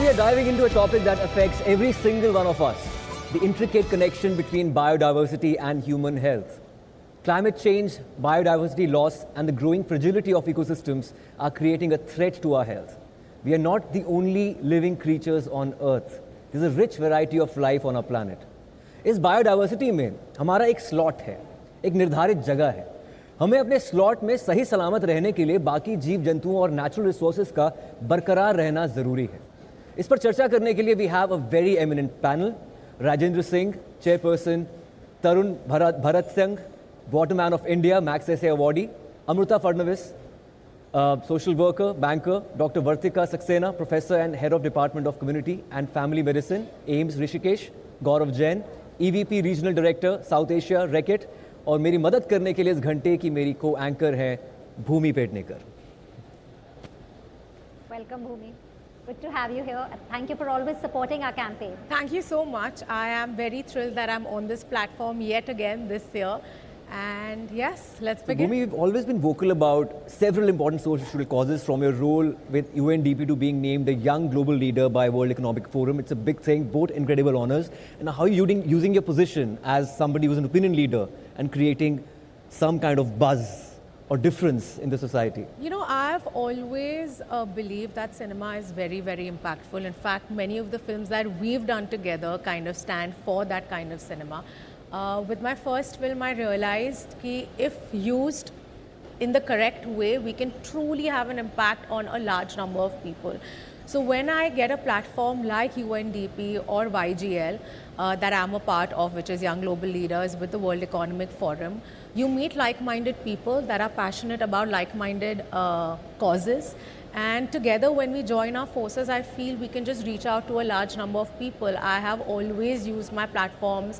we are diving into a topic that affects every single one of us, the intricate connection between biodiversity and human health. Climate change, biodiversity loss, and the growing fragility of ecosystems are creating a threat to our health. We are not the only living creatures on Earth. There's a rich variety of life on our planet. इस biodiversity में हमारा एक slot है, एक निर्धारित जगह है. हमें अपने स्लॉट में सही सलामत रहने के लिए बाकी जीव जंतुओं और नेचुरल रिसोर्सेज का बरकरार रहना ज़रूरी है. इस पर चर्चा करने के लिए we have a very eminent panel. Rajendra Singh, chairperson, Tarun Bharat Singh, waterman of India, Magsaysay awardee, Amruta Fadnavis, social worker, banker, Dr. Vartika Saxena, professor and head of Department of Community and Family Medicine, AIIMS Rishikesh, Gaurav Jain, EVP Regional Director, South Asia, Reckitt, और मेरी मदद करने के लिए इस घंटे की मेरी को एंकर है भूमि Pednekar. Welcome, Bhumi. Good to have you here. Thank you for always supporting our campaign. Thank you so much. I am very thrilled that I'm on this platform yet again this year. And yes, let's begin. Bhumi, you've always been vocal about several important social causes, from your role with UNDP to being named the Young Global Leader by World Economic Forum. It's a big thing, both incredible honors. And how are you using your position as somebody who's an opinion leader and creating some kind of buzz or difference in the society? You know, I've always believed that cinema is very, very impactful. In fact, many of the films that we've done together kind of stand for that kind of cinema. With my first film, I realized that if used in the correct way, we can truly have an impact on a large number of people. So when I get a platform like UNDP or YGL that I'm a part of, which is Young Global Leaders with the World Economic Forum, you meet like-minded people that are passionate about like-minded causes. And together, when we join our forces, I feel we can just reach out to a large number of people. I have always used my platforms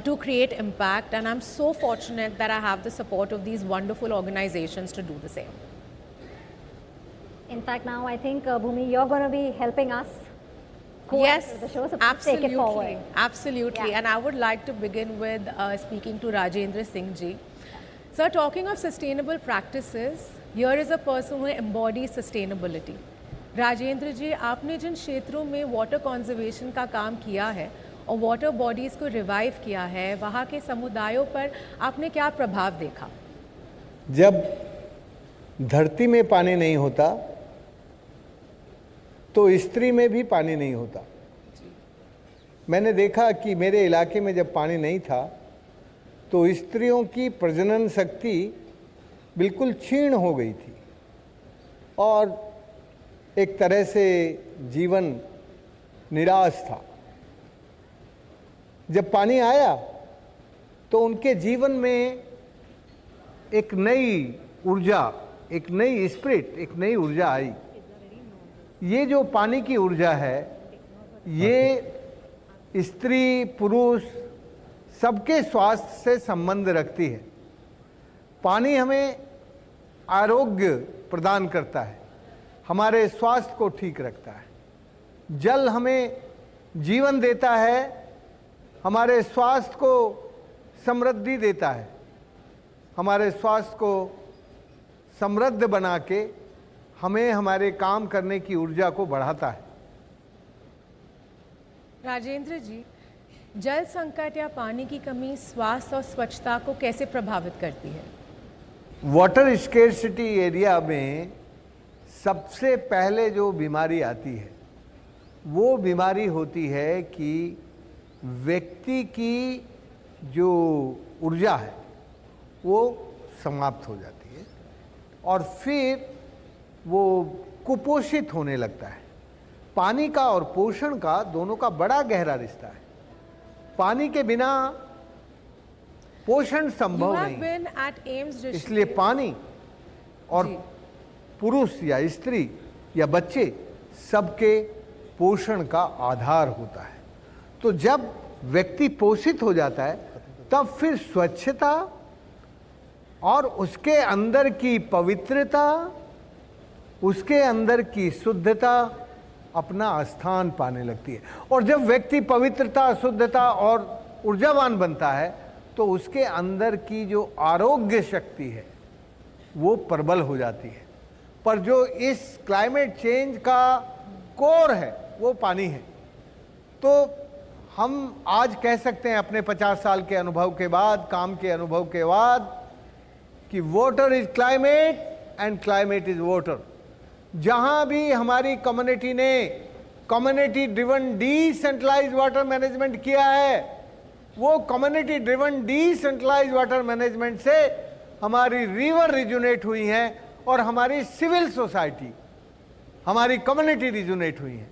to create impact, and I'm so fortunate that I have the support of these wonderful organizations to do the same. In fact, now I think, Bhumi, you're going to be helping us Yes, the show, so absolutely, take it forward. Absolutely. Yeah. And I would like to begin with speaking to Rajendra Singh ji. So talking of sustainable practices, here is a person who embodies sustainability. Rajendra जी, आपने जिन क्षेत्रों में water conservation का काम किया है और water bodies को revive किया है, वहाँ के समुदायों पर आपने क्या प्रभाव देखा? जब धरती में पानी नहीं होता तो स्त्री में भी पानी नहीं होता. मैंने देखा कि मेरे इलाके में जब पानी नहीं था तो स्त्रियों की प्रजनन शक्ति बिल्कुल क्षीण हो गई थी और एक तरह से जीवन निराश था. जब पानी आया तो उनके जीवन में एक नई ऊर्जा, एक नई स्पिरिट, एक नई ऊर्जा आई. ये जो पानी की ऊर्जा है, ये स्त्री पुरुष सबके स्वास्थ्य से संबंध रखती है. पानी हमें आरोग्य प्रदान करता है, हमारे स्वास्थ्य को ठीक रखता है. जल हमें जीवन देता है, हमारे स्वास्थ्य को समृद्धि देता है, हमारे स्वास्थ्य को समृद्ध बना के हमें हमारे काम करने की ऊर्जा को बढ़ाता है. राजेंद्र जी, जल संकट या पानी की कमी स्वास्थ्य और स्वच्छता को कैसे प्रभावित करती है? वाटर स्केर्सिटी एरिया में सबसे पहले जो बीमारी आती है वो बीमारी होती है कि व्यक्ति की जो ऊर्जा है वो समाप्त हो जाती है और फिर वो कुपोषित होने लगता है. पानी का और पोषण का दोनों का बड़ा गहरा रिश्ता है. पानी के बिना पोषण संभव नहीं. इसलिए पानी और पुरुष या स्त्री या बच्चे सबके पोषण का आधार होता है. तो जब व्यक्ति पोषित हो जाता है तब फिर स्वच्छता और उसके अंदर की पवित्रता, उसके अंदर की शुद्धता अपना स्थान पाने लगती है. और जब व्यक्ति पवित्रता, शुद्धता और ऊर्जावान बनता है तो उसके अंदर की जो आरोग्य शक्ति है वो प्रबल हो जाती है. पर जो इस क्लाइमेट चेंज का कोर है वो पानी है। तो हम आज कह सकते हैं अपने 50 साल के अनुभव के बाद, काम के अनुभव के बाद, कि water is climate and climate is water. जहां भी हमारी कम्युनिटी ने community driven decentralise water management किया है, वो community driven decentralise water management से हमारी रिवर रिजुनेट हुई हैं और हमारी सिविल सोसाइटी, हमारी कम्युनिटी रिजुनेट हुई है।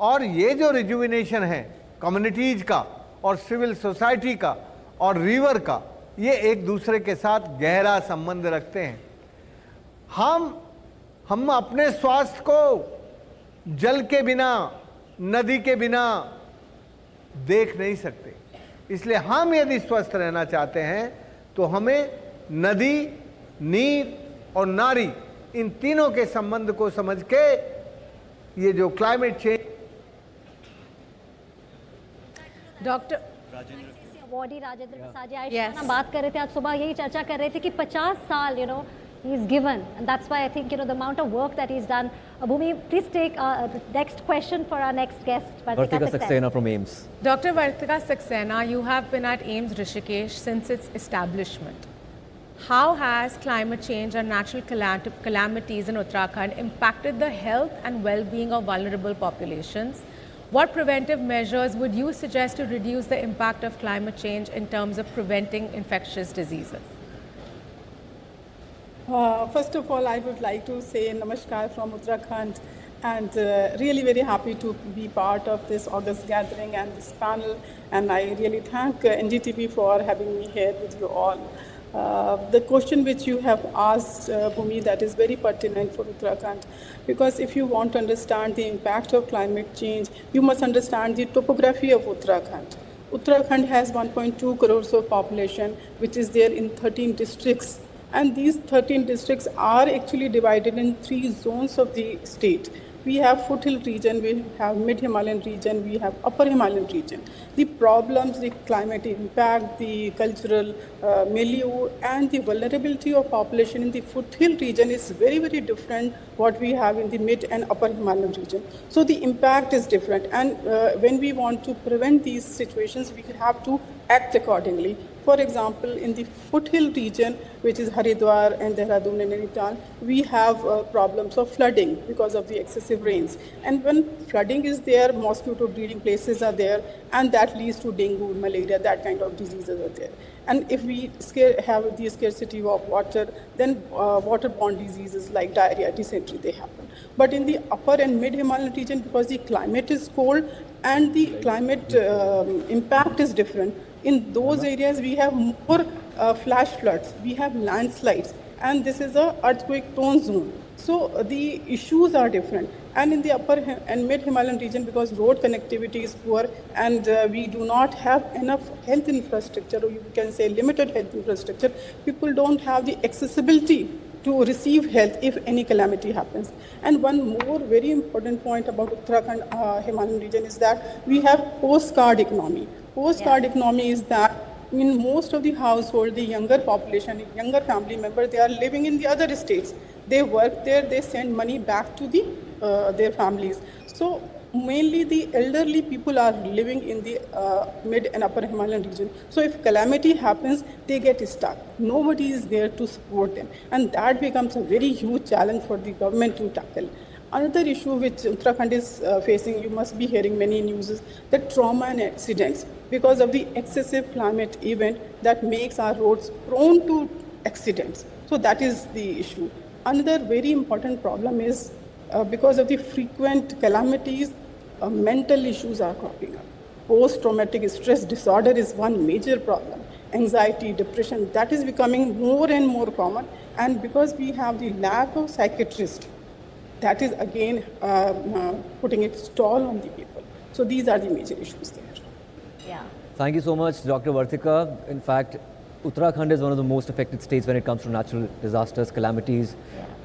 और ये जो रिजुविनेशन है कम्युनिटीज का और सिविल सोसाइटी का और रिवर का, ये एक दूसरे के साथ गहरा संबंध रखते हैं। हम अपने स्वास्थ्य को जल के बिना, नदी के बिना देख नहीं सकते। इसलिए हम यदि स्वस्थ रहना चाहते हैं तो हमें नदी, नीर और नारी, इन तीनों के संबंध को समझ के ये जो climate change. Doctor awardee Rajendra Prasad ji, Yes. हम बात कर रहे थे आज सुबह, यही चर्चा कर रहे थे कि 50 साल he is given, and that's why I think the amount of work that he's done. Bhumi, please take the next question for our next guest, Vartika Saxena from AIMS. Dr. Vartika Saxena, you have been at AIMS Rishikesh since its establishment. How has climate change and natural calamities in Uttarakhand impacted the health and well-being of vulnerable populations? What preventive measures would you suggest to reduce the impact of climate change in terms of preventing infectious diseases? First of all, I would like to say namaskar from Uttarakhand, and really very happy to be part of this August gathering and this panel, and I really thank NDTV for having me here with you all. The question which you have asked, Bhumi, that is very pertinent for Uttarakhand, because if you want to understand the impact of climate change, you must understand the topography of Uttarakhand. Uttarakhand has 1.2 crores of population, which is there in 13 districts. And these 13 districts are actually divided in 3 zones of the state. We have foothill region, we have mid-Himalayan region, we have upper Himalayan region. The problems, the climate impact, the cultural milieu, and the vulnerability of population in the foothill region is very, very different what we have in the mid and upper Himalayan region. So the impact is different. And when we want to prevent these situations, we have to act accordingly. For example, in the foothill region, which is Haridwar and Dehradun and Nainital, we have problems of flooding because of the excessive rains. And when flooding is there, mosquito breeding places are there, and that leads to dengue, malaria, that kind of diseases are there. And if we have the scarcity of water, then waterborne diseases like diarrhea, dysentery, they happen. But in the upper and mid-Himalayan region, because the climate is cold and the climate impact is different, in those areas we have more flash floods, we have landslides, and this is a earthquake prone zone. So the issues are different. And in the upper and mid Himalayan region, because road connectivity is poor and we do not have enough health infrastructure, or you can say limited health infrastructure, people don't have the accessibility to receive health if any calamity happens. And one more very important point about Uttarakhand Himalayan region is that we have postcard economy. Postcard economy is that in most of the household, the younger population, younger family members, they are living in the other states. They work there, they send money back to their families. So mainly the elderly people are living in the mid and upper Himalayan region. So if calamity happens, they get stuck. Nobody is there to support them. And that becomes a very huge challenge for the government to tackle. Another issue which Uttarakhand is facing, you must be hearing many news, is the trauma and accidents because of the excessive climate event that makes our roads prone to accidents. So that is the issue. Another very important problem is because of the frequent calamities, mental issues are cropping up. Post-traumatic stress disorder is one major problem. Anxiety, depression, that is becoming more and more common. And because we have the lack of psychiatrists, that is again putting its toll on the people. So these are the major issues there. Yeah. Thank you so much, Dr. Vartika. In fact, Uttarakhand is one of the most affected states when it comes to natural disasters, calamities.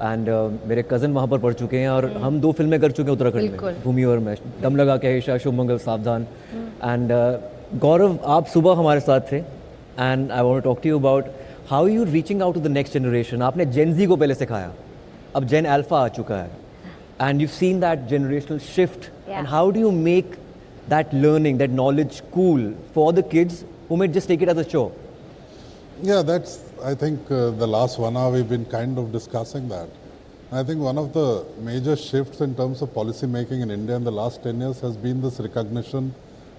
And मेरे cousin वहाँ पर पढ़ चुके हैं और हम 2 फिल्में कर चुके हैं उत्तराखंड में, भूमि और मैं, दम लगा के आयशा, शुभ मंगल सावधान. एंड गौरव, आप सुबह हमारे साथ थे and I want to talk to you about how you reaching out to the next generation. आपने जेन जी को पहले सिखाया, अब जेन अल्फा आ चुका है, and you seen that generational shift Yeah. And how do you make that learning, that knowledge cool for the kids who may just take it as a chore? Yeah, that's, I think, the last 1 hour we've been kind of discussing that. I think one of the major shifts in terms of policy making in India in the last 10 years has been this recognition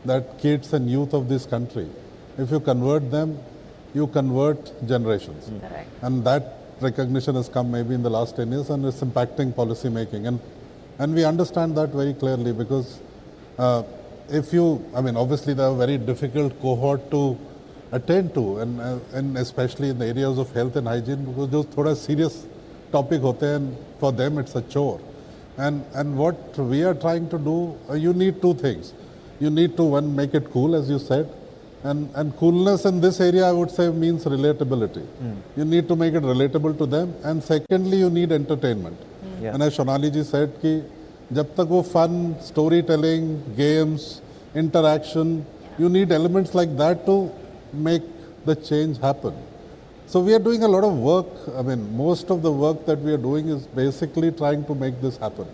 that kids and youth of this country, if you convert them, you convert generations. Correct. And that recognition has come maybe in the last 10 years and it's impacting policy making. And we understand that very clearly because obviously they are a very difficult cohort to attend to and especially in the areas of health and hygiene because those thoda serious topic hote and for them it's a chore. And what we are trying to do, you need two things. You need to, one, make it cool, as you said. And coolness in this area, I would say, means relatability. You need to make it relatable to them. And secondly, you need entertainment. Yeah. And as Shonali ji said, कि जब तक वो fun, storytelling, games, interaction, you need elements like that to make the change happen. So we are doing a lot of work. I mean, most of the work that we are doing is basically trying to make this happen.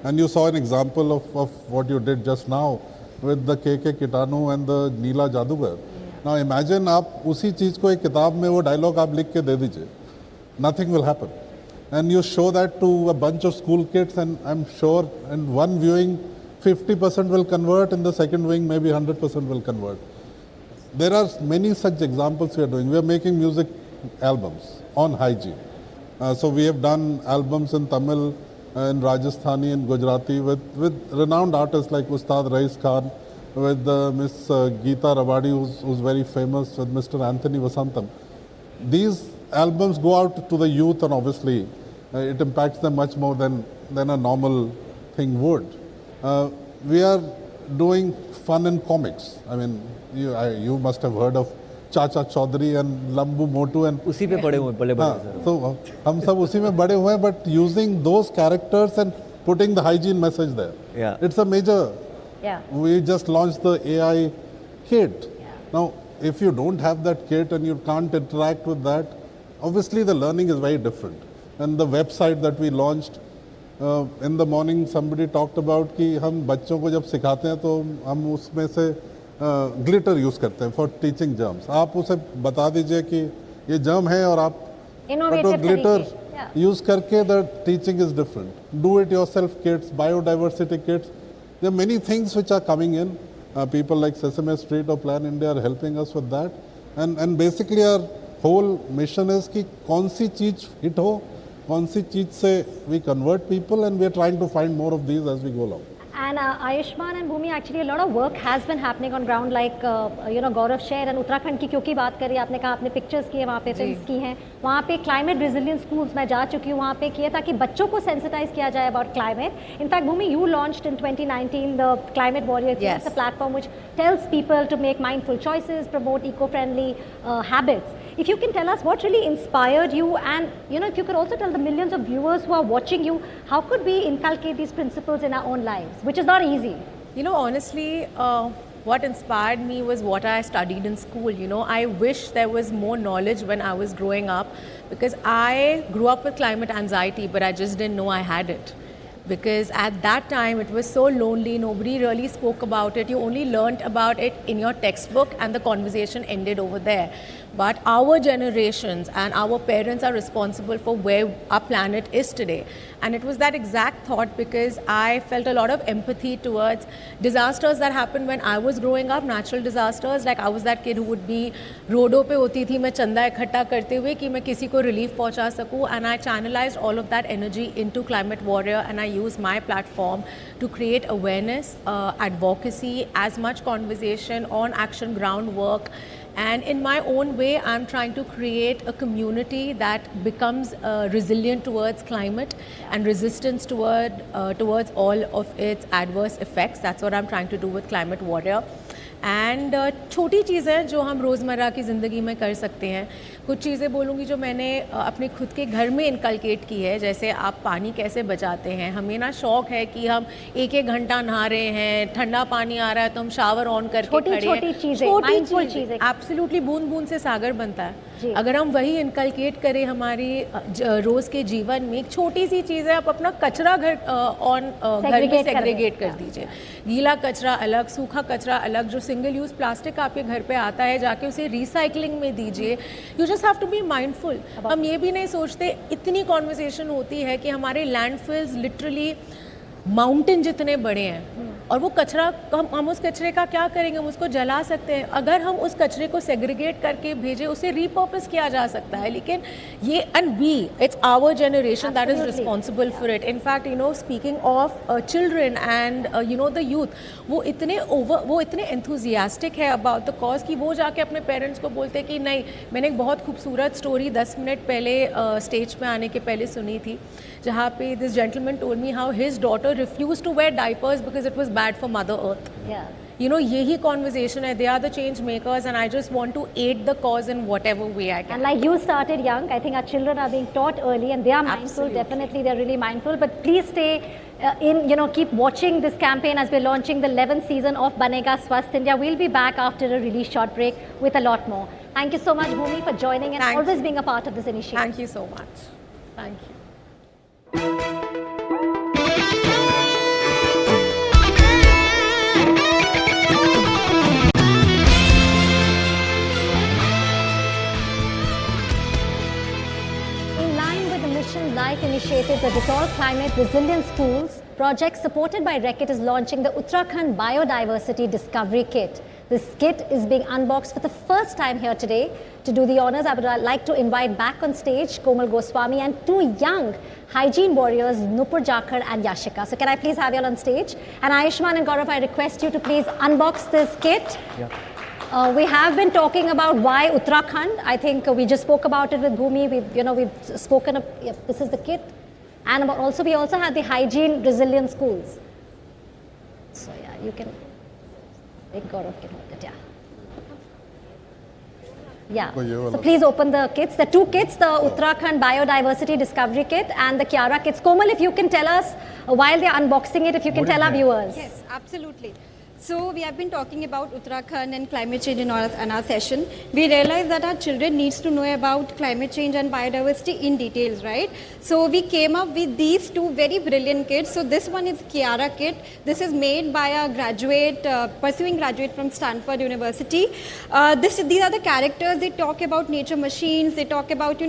And you saw an example of what you did just now with the KK Kitanu and the Neela Jadugar. Now imagine आप उसी चीज़ को एक किताब में वो dialogue आप लिख के दे दीजिए. Nothing will happen. And you show that to a bunch of school kids and I'm sure in one viewing 50% will convert, in the second viewing maybe 100% will convert. There are many such examples we are doing. We are making music albums on hygiene. So we have done albums in Tamil, in Rajasthani and Gujarati with renowned artists like Ustad Rais Khan, with Miss Geeta Rawadi, who's very famous, with Mr. Anthony Vasantham. These albums go out to the youth and obviously it impacts them much more than a normal thing would. We are doing fun in comics. I mean, you must have heard of Chacha Chaudhary and Lambu Motu and उसी पे पड़े हुए बड़े बड़े so हम सब उसी में बड़े हुए हैं, but using those characters and putting the hygiene message there. Yeah. It's a major. Yeah. We just launched the AI kit. Yeah. Now, if you don't have that kit and you can't interact with that, obviously the learning is very different. And the website that we launched, in the morning somebody talked about कि हम बच्चों को जब सिखाते हैं तो हम उसमें से ग्लिटर यूज़ करते हैं फॉर टीचिंग जर्म्स. आप उसे बता दीजिए कि ये जर्म है और आप Innovative ग्लिटर तरीके. Yeah. यूज़ करके the teaching is different. Do it yourself kits, biodiversity kits. There are many things which are coming in. People like Sesame Street or Plan India are helping us with that. And basically our whole mission is कि कौन सी चीज़ hit हो, कौन सी चीज़ से we convert people, and we are trying to find more of these as we go along. And Ayushman and Bhumi, actually a lot of work has been happening on ground, like Gaurav shared, and Uttarakhand की क्योंकि बात करी आपने कहा आपने pictures किए वहाँ पे, फिल्म्स की हैं, वहाँ पे क्लाइमेट रेजिलियंस स्कूल्स मैं जा चुकी हूँ, वहाँ पे किए ताकि बच्चों को सेंसिटाइज किया जाए about climate. In fact Bhumi, you launched in 2019 the Climate Warrior. Yes. It's a platform which tells people to make mindful choices, promote eco-friendly habits. If you can tell us what really inspired you, and if you could also tell the millions of viewers who are watching you, how could we inculcate these principles in our own lives, which is not easy. Honestly, what inspired me was what I studied in school. I wish there was more knowledge when I was growing up, because I grew up with climate anxiety, but I just didn't know I had it. Because at that time it was so lonely, nobody really spoke about it. You only learnt about it in your textbook and the conversation ended over there. But our generations and our parents are responsible for where our planet is today. And it was that exact thought, because I felt a lot of empathy towards disasters that happened when I was growing up, natural disasters. Like I was that kid who would be रोडों पे होती थी मैं चंदा इकट्ठा करते हुए कि मैं किसी को relief पहुंचा सकूं, and I channelized all of that energy into Climate Warrior, and I used my platform to create awareness, advocacy, as much conversation on action groundwork. And in my own way, I'm trying to create a community that becomes resilient towards climate and resistance towards all of its adverse effects. That's what I'm trying to do with Climate Warrior. And छोटी चीज़ें जो हम रोज़मर्रा की ज़िंदगी में कर सकते हैं. कुछ चीज़ें बोलूँगी जो मैंने अपने खुद के घर में इनकलकेट की है. जैसे आप पानी कैसे बचाते हैं. हमें ना शौक़ है कि हम एक घंटा नहा रहे हैं, ठंडा पानी आ रहा है तो हम शावर ऑन करके खड़े हैं. छोटी चीज़ें, माइंडफुल चीज़ें. एब्सोल्युटली, बूंद बूंद से सागर बनता है. जी। अगर हम वही इनकलकेट करें हमारी रोज़ के जीवन में, एक छोटी सी चीज़ है, आप अपना कचरा घर में Segregate कर सेग्रीगेट दें। कर दीजिए। गीला कचरा अलग, सूखा कचरा अलग, जो सिंगल यूज़ प्लास्टिक आपके घर पे आता है जाके उसे रिसाइकलिंग में दीजिए। You just have to be mindful. हम ये भी नहीं सोचते, इतनी कॉन्वर्सेशन होती है कि हमारे लैंडफिल्स लिटरली माउंटेन जितने बड़े हैं, और वो कचरा हम उस कचरे का क्या करेंगे? हम उसको जला सकते हैं। अगर हम उस कचरे को सेग्रीगेट करके भेजें, उसे रीपर्पस किया जा सकता है। लेकिन ये it's our generation that is responsible for it. In fact you know, speaking of children and you know the youth, वो इतने एंथुजियास्टिक है अबाउट द कॉज कि वो जाके अपने पेरेंट्स को बोलते हैं कि नहीं। मैंने एक बहुत खूबसूरत स्टोरी 10 मिनट पहले स्टेज पे आने के पहले सुनी थी, जहाँ पे this gentleman told me how his daughter refuse to wear diapers because it was bad for mother earth. You know, यही conversation है. They are the change makers, and I just want to aid the cause in whatever way I can. And like you started young, I think our children are being taught early, and they are mindful. Absolutely. Definitely, they're really mindful. But please stay keep watching this campaign as we're launching the 11th season of Banega Swasth India. We'll be back after a really short break with a lot more. Thank you so much, Bhumi, for joining and Thank always you. being a part of this initiative. Thank you so much. Thank you. In line with the Mission Life initiative, the Dettol Climate Resilient Schools project supported by Reckitt is launching the Uttarakhand Biodiversity Discovery Kit. This kit is being unboxed for the first time here today. To do the honors, I would like to invite back on stage Komal Goswami and two young hygiene warriors, Nupur Jakhar and Yashika. So can I please have you all on stage? And Ayushman and Gaurav, I request you to please unbox this kit. Yeah. We have been talking about why Uttarakhand. I think we just spoke about it with Bhumi. We've spoken of, this is the kit. And we also have the hygiene resilient schools. So yeah, you can, Gaurav can hold it, yeah. Yeah, so please open the kits. The two kits, the Uttarakhand Biodiversity Discovery Kit and the Kiara kits. Komal, if you can tell us, while they're unboxing it, if you can tell our viewers. Yes, absolutely. So we have been talking about Uttarakhand and climate change in our session. We realized that our children needs to know about climate change and biodiversity in details, right? So we came up with these two very brilliant kits. So this one is Kiara kit. This is made by a graduate, pursuing graduate from Stanford University. These are the characters. They talk about nature machines. They talk about,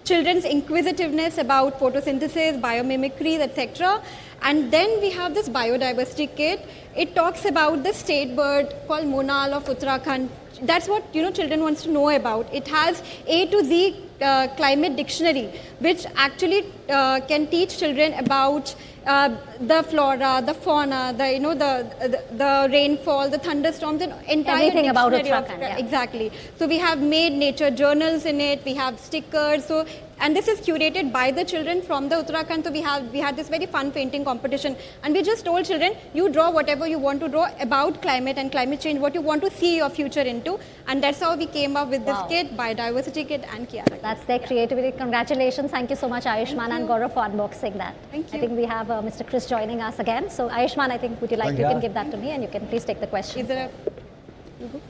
children's inquisitiveness about photosynthesis, biomimicry, etc. And then we have this biodiversity kit. It talks about the state bird called Monal of Uttarakhand. That's what children wants to know about. It has A to Z climate dictionary, which actually can teach children about the flora, the fauna, the rainfall, the thunderstorms, and entire Everything about dictionary Uttarakhand, yeah. Exactly. So we have made nature journals in it. We have stickers. So. And this is curated by the children from the Uttarakhand. So we had this very fun painting competition, and we just told children, you draw whatever you want to draw about climate and climate change, what you want to see your future into, and that's how we came up with this kit, biodiversity kit and Kiara kit. That's their creativity. Congratulations. Thank you so much, Ayushman and Gaurav, for unboxing that. Thank you. I think we have Mr. Chris joining us again. So Ayushman, I think you can give that to me, and you can please take the question. Is there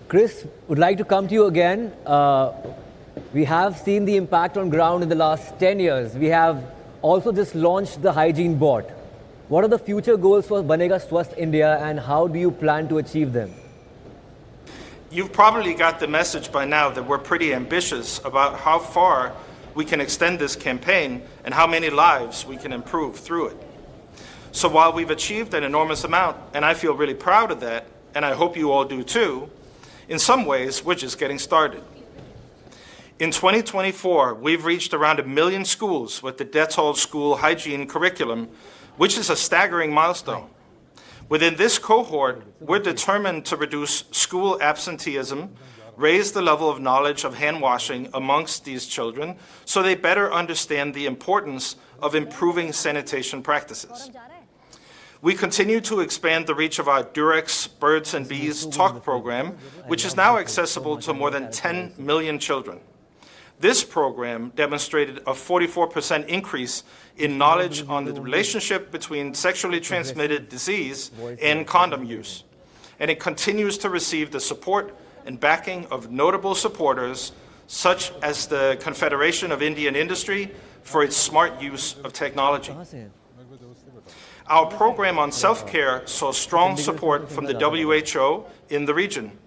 Chris, would like to come to you again. We have seen the impact on ground in the last 10 years. We have also just launched the hygiene bot. What are the future goals for Banega Swasth India, and how do you plan to achieve them? You've probably got the message by now that we're pretty ambitious about how far we can extend this campaign and how many lives we can improve through it. So while we've achieved an enormous amount, and I feel really proud of that, and I hope you all do too, in some ways, we're just getting started. In 2024, we've reached around 1 million schools with the Dettol School Hygiene Curriculum, which is a staggering milestone. Within this cohort, we're determined to reduce school absenteeism, raise the level of knowledge of hand washing amongst these children so they better understand the importance of improving sanitation practices. We continue to expand the reach of our Durex Birds and Bees Talk program, which is now accessible to more than 10 million children. This program demonstrated a 44% increase in knowledge on the relationship between sexually transmitted disease and condom use. And it continues to receive the support and backing of notable supporters such as the Confederation of Indian Industry for its smart use of technology. Our program on self-care saw strong support from the WHO in the region,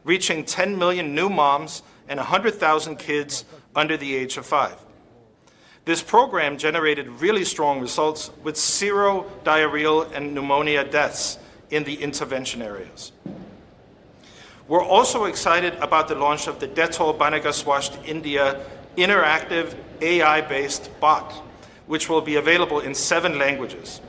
reaching 10 million new moms and 100,000 kids under the age of 5. This program generated really strong results with 0 diarrheal and pneumonia deaths in the intervention areas. We're also excited about the launch of the Dettol Banagaswasth India interactive AI-based bot, which will be available in 7 languages.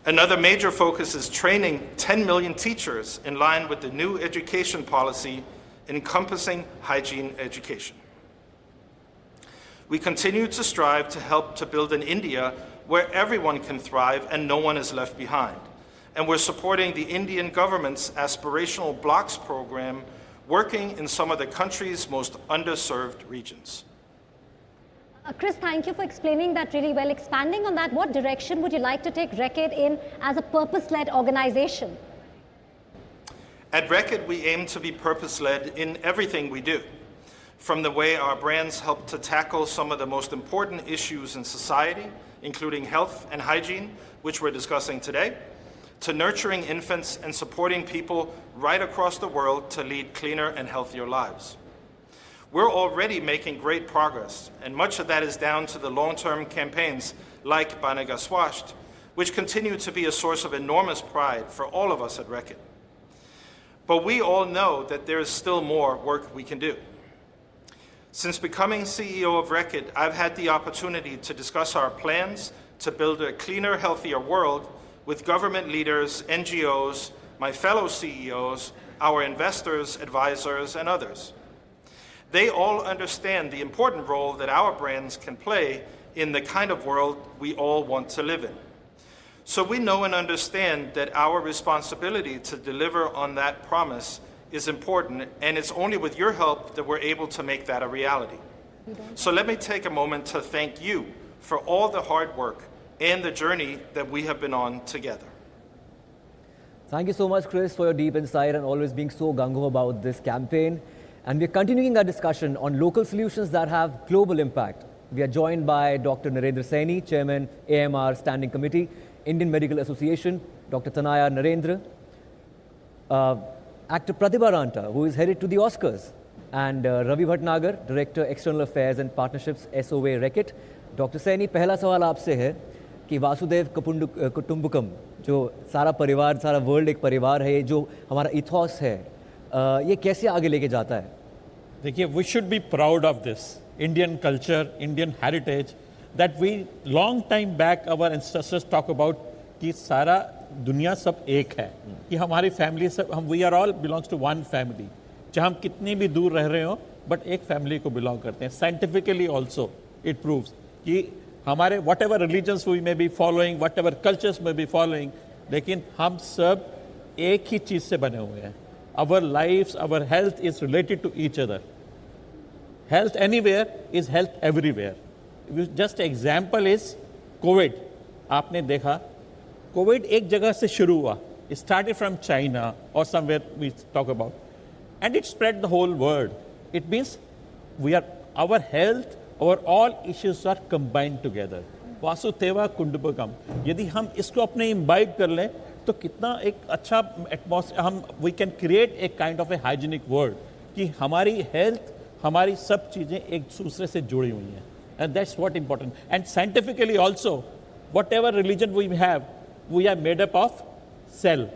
Another major focus is training 10 million teachers in line with the new education policy encompassing hygiene education. We continue to strive to help to build an India where everyone can thrive and no one is left behind. And we're supporting the Indian government's Aspirational Blocks program, working in some of the country's most underserved regions. Chris, thank you for explaining that really well. Expanding on that, what direction would you like to take Reckitt in as a purpose-led organization? At Reckitt, we aim to be purpose-led in everything we do, from the way our brands help to tackle some of the most important issues in society, including health and hygiene, which we're discussing today, to nurturing infants and supporting people right across the world to lead cleaner and healthier lives. We're already making great progress, and much of that is down to the long-term campaigns like Banagaswasth, which continue to be a source of enormous pride for all of us at Reckitt. But we all know that there is still more work we can do. Since becoming CEO of Reckitt, I've had the opportunity to discuss our plans to build a cleaner, healthier world with government leaders, NGOs, my fellow CEOs, our investors, advisors, and others. They all understand the important role that our brands can play in the kind of world we all want to live in. So we know and understand that our responsibility to deliver on that promise is important, and it's only with your help that we're able to make that a reality. So let me take a moment to thank you for all the hard work and the journey that we have been on together. Thank you so much, Chris, for your deep insight and always being so gung-ho about this campaign. And we're continuing our discussion on local solutions that have global impact. We are joined by Dr. Narendra Saini, Chairman, AMR Standing Committee, Indian Medical Association, Dr. Tanaya Narendra, actor Pratibha Ranta, who is headed to the Oscars, and Ravi Bhatnagar, Director, External Affairs and Partnerships, SOA Reckitt. Dr. Saini, पहला सवाल आपसे है कि वासुदेव कुटुंबकम, जो सारा परिवार, सारा world एक परिवार है, जो हमारा इथॉस है, ये कैसे आगे लेके जाता है? देखिए, we should be proud of this Indian culture, Indian heritage, that we long time back our ancestors talk about कि सारा दुनिया सब एक है, कि हमारी फैमिली सब हम we are all belongs to one family, चाहे हम कितनी भी दूर रह रहे हो, बट एक फैमिली को बिलोंग करते हैं. Scientifically also it proves कि हमारे whatever religions we may be following, whatever cultures may be following, लेकिन हम सब एक ही चीज़ से बने हुए हैं. Our lives, our health is related to each other. Health anywhere is health everywhere. Just example is COVID. आपने देखा, COVID एक जगह से शुरू हुआ. It started from China or somewhere we talk about, and it spread the whole world. It means our health, our all issues are combined together. Vasudeva कुटुंबकम. यदि हम इसको अपने imbibe कर लें, तो कितना एक अच्छा एटमॉस्फेयर हम we can create a kind of a hygienic world कि हमारी हेल्थ, हमारी सब चीज़ें एक दूसरे से जुड़ी हुई हैं. And that's what important. And scientifically also whatever religion we have, we are made up of cell,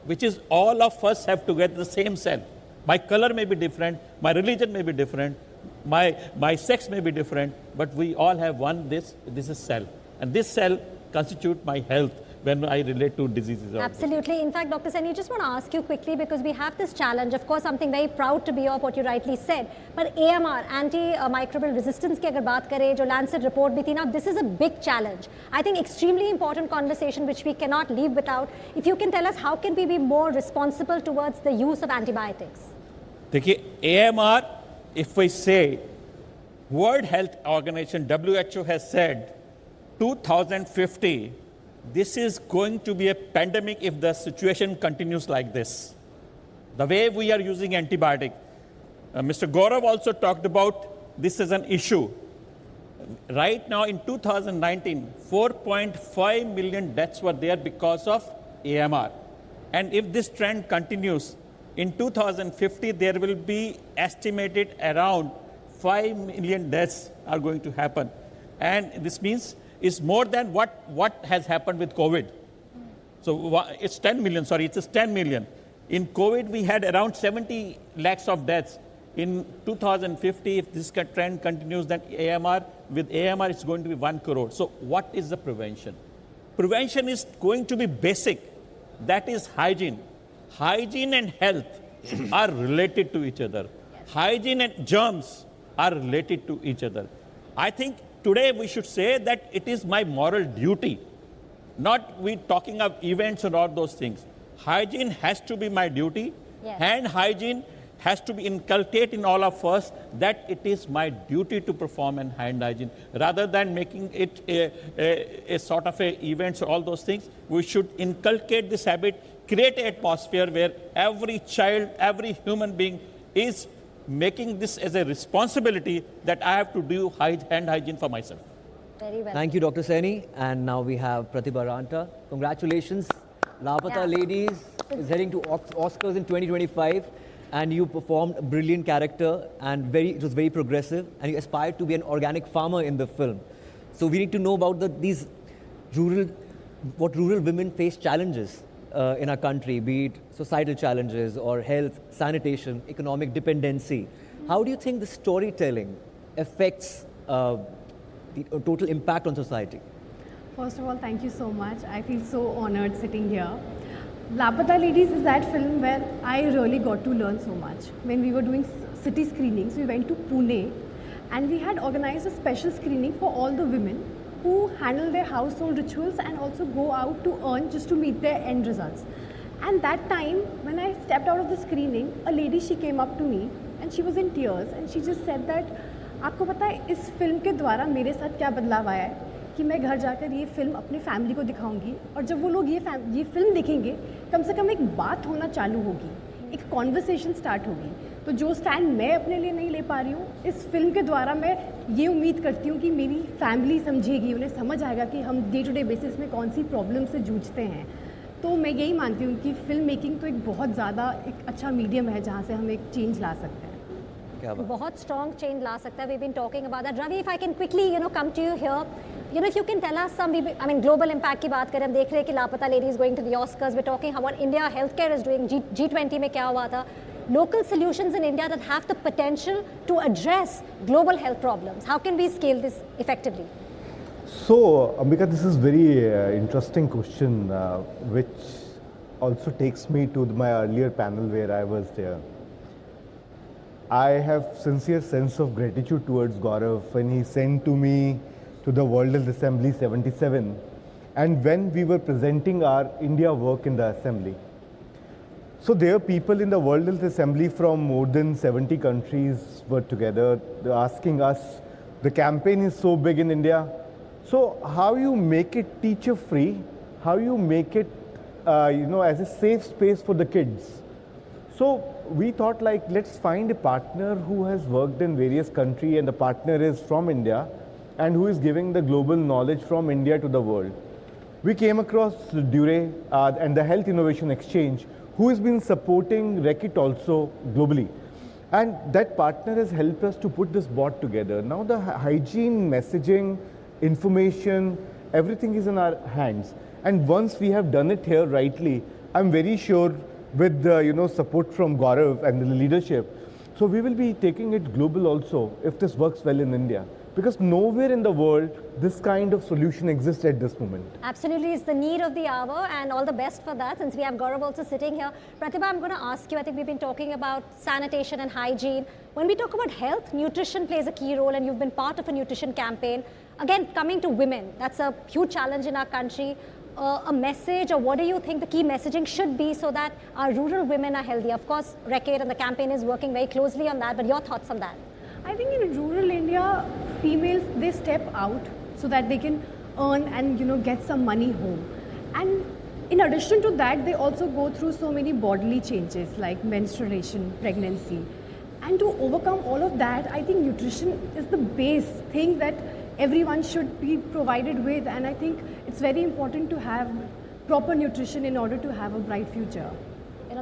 which is all of us have to get the same cell. My colour may be different, my religion may be different, my sex may be different, but we all have one this is cell, and this cell constitute my health when I relate to diseases. Absolutely. In fact, Dr. Saini, just want to ask you quickly, because we have this challenge, of course, something very proud to be of, what you rightly said, but AMR, antimicrobial resistance की अगर बात करें, जो Lancet report भी थी ना, this is a big challenge. I think extremely important conversation which we cannot leave without. If you can tell us, how can we be more responsible towards the use of antibiotics? देखिए, AMR, if we say, World Health Organization, WHO has said, 2050, this is going to be a pandemic if the situation continues like this. The way we are using antibiotic, Mr. Gaurav also talked about this as an issue. Right now in 2019, 4.5 million deaths were there because of AMR. And if this trend continues, in 2050, there will be estimated around 5 million deaths are going to happen. And this means it's more than what has happened with COVID. So it's 10 million, sorry, it's 10 million. In COVID, we had around 70 lakhs of deaths. In 2050, if this trend continues, then with AMR, it's going to be 1 crore. So what is the prevention? Prevention is going to be basic. That is hygiene. Hygiene and health are related to each other. Hygiene and germs are related to each other. I think today we should say that it is my moral duty, not we talking of events and all those things. Hygiene has to be my duty. Yes. Hand hygiene has to be inculcated in all of us that it is my duty to perform an hand hygiene. Rather than making it a sort of a events or all those things, we should inculcate this habit, create an atmosphere where every child, every human being is making this as a responsibility that I have to do hand hygiene for myself. Very well. Thank you, Dr. Saini. And now we have Pratibha Ranta. Congratulations. Lapata Yeah. Ladies is heading to Oscars in 2025. And you performed a brilliant character and it was very progressive. And you aspired to be an organic farmer in the film. So we need to know about what rural women face challenges in our country, be it societal challenges or health, sanitation, economic dependency. How do you think the storytelling affects the total impact on society? First of all, thank you so much. I feel so honored sitting here. Lapata Ladies is that film where I really got to learn so much. When we were doing city screenings, we went to Pune and we had organized a special screening for all the women who handle their household rituals and also go out to earn just to meet their end results. And that time, when I stepped out of the screening, a lady, she came up to me and she was in tears and she just said that, आपको पता है इस film के द्वारा मेरे साथ क्या बदलाव आया है कि मैं घर जाकर ये फिल्म अपनी फैमिली को दिखाऊंगी और जब वो लोग ये फिल्म देखेंगे कम से कम एक बात होना चालू होगी, एक कॉन्वर्सेशन स्टार्ट होगी. तो जो स्टैंड मैं अपने लिए नहीं ले पा रही हूँ, इस फिल्म के द्वारा मैं ये उम्मीद करती हूँ कि मेरी फैमिली समझेगी, उन्हें समझ आएगा कि हम डे टू डे बेसिस में कौन सी प्रॉब्लम से जूझते हैं. तो मैं यही मानती हूँ कि फिल्म मेकिंग तो एक बहुत ज़्यादा एक अच्छा मीडियम है जहाँ से हम एक चेंज ला सकते हैं. बहुत स्ट्रॉन्ग चेंज ला सकता है. We've been talking about that. Ravi, if I can quickly, come to you here. If you can tell us some, global impact की बात करें, हम देख रहे हैं कि लापता lady is going to the Oscars. We're talking how what India healthcare is doing. G20 में क्या हुआ था? Local solutions in India that have the potential to address global health problems. How can we scale this effectively? So, Ambika, this is very interesting question, which also takes me to my earlier panel where I was there. I have sincere sense of gratitude towards Gaurav when he sent to me to the World Health Assembly 77 and when we were presenting our India work in the Assembly. So there people in the World Health Assembly from more than 70 countries were together. They're asking us, the campaign is so big in India, so how you make it teacher free, how you make it as a safe space for the kids. So we thought let's find a partner who has worked in various countries and the partner is from India and who is giving the global knowledge from India to the world. We came across Dure and the Health Innovation Exchange who has been supporting Reckitt also globally. And that partner has helped us to put this board together. Now the hygiene, messaging, information, everything is in our hands. And once we have done it here rightly, I'm very sure with the support from Gaurav and the leadership, so we will be taking it global also if this works well in India. Because nowhere in the world this kind of solution exists at this moment. Absolutely, it's the need of the hour and all the best for that. Since we have Gaurav also sitting here, Pratibha, I'm going to ask you, I think we've been talking about sanitation and hygiene. When we talk about health, nutrition plays a key role and you've been part of a nutrition campaign. Again, coming to women, that's a huge challenge in our country. A message, or what do you think the key messaging should be so that our rural women are healthy? Of course, Reckitt and the campaign is working very closely on that, but your thoughts on that? I think in rural India, females, they step out so that they can earn and get some money home. And in addition to that, they also go through so many bodily changes like menstruation, pregnancy. And to overcome all of that, I think nutrition is the base thing that everyone should be provided with, and I think it's very important to have proper nutrition in order to have a bright future.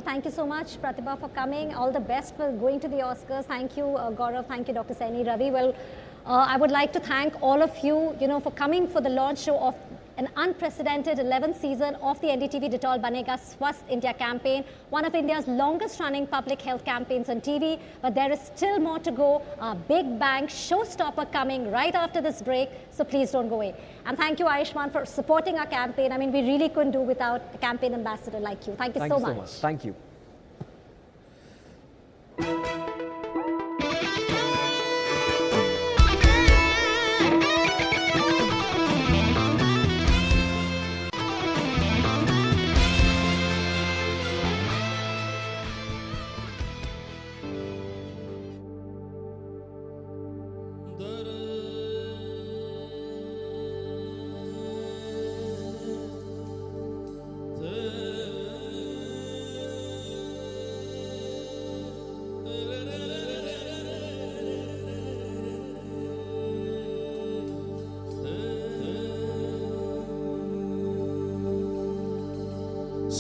Thank you so much, Pratibha, for coming. All the best for going to the Oscars. Thank you, Gaurav. Thank you, Dr. Saini, Ravi. Well, I would like to thank all of you, for coming for the launch show of an unprecedented 11th season of the NDTV Detol Banega Swasth India campaign, one of India's longest running public health campaigns on TV. But there is still more to go. A big bang showstopper coming right after this break. So please don't go away. And thank you, Ayushman, for supporting our campaign. I mean, we really couldn't do without a campaign ambassador like you. Thank you so much. Thank you.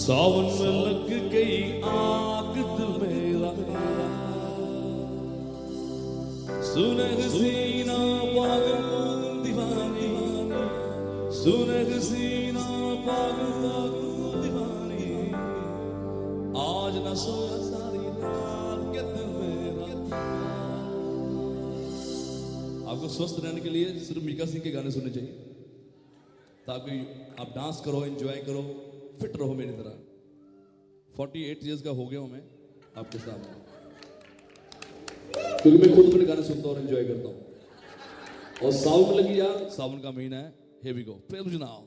सावन में लग गई आग दिल मेरा, सुने हसीना पागल दीवानी, सुने हसीना पागल दीवानी, आज न सोया सारी रात के दिल मेरा। आपको स्वस्थ रहने के लिए सिर्फ मीका सिंह के गाने सुनने चाहिए, ताकि आप डांस करो, एंजॉय करो, फिट रहो मेरी तरह। 48 इयर्स का हो गया हूं मैं आपके सामने, क्योंकि मैं खुद अपने गाने सुनता हूं और एंजॉय करता हूं। और सावन में लगी यार, सावन का महीना है। Here we go, play मुझे now।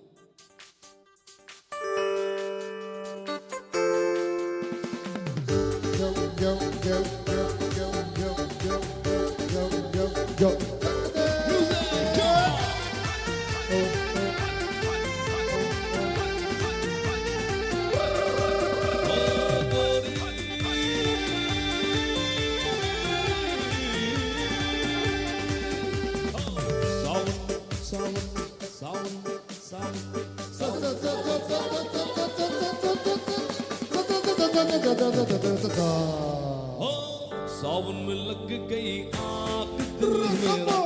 सावन में लग गई आग दिल मेरा,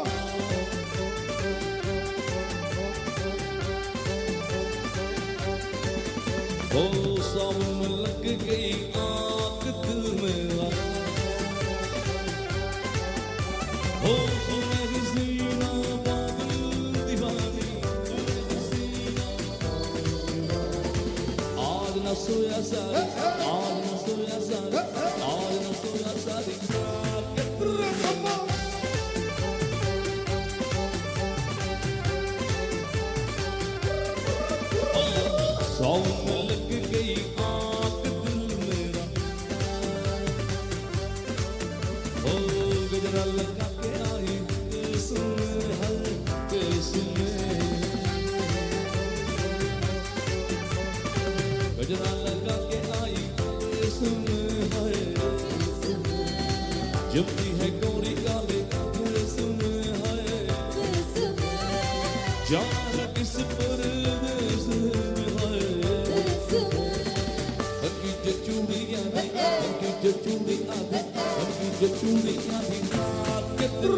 ओ सावन में लग गई आग दिल मेरा, ओ सुने हसीना पागल दीवानी, आज न सोया सारी, आज न सोया सारी, आज न सोया सारी रात के दिल मेरा। सावन में लग गई आग दिल मेरा, ओ गजरा लगा के आई सुने हर के सुने, गजरा लगा के आई सुने हर, जबती है गौरी काले सुने हर, जान किस परदेस में चूड़ियां दी, चूड़ियां दी, चूड़ियां दी रात के दिल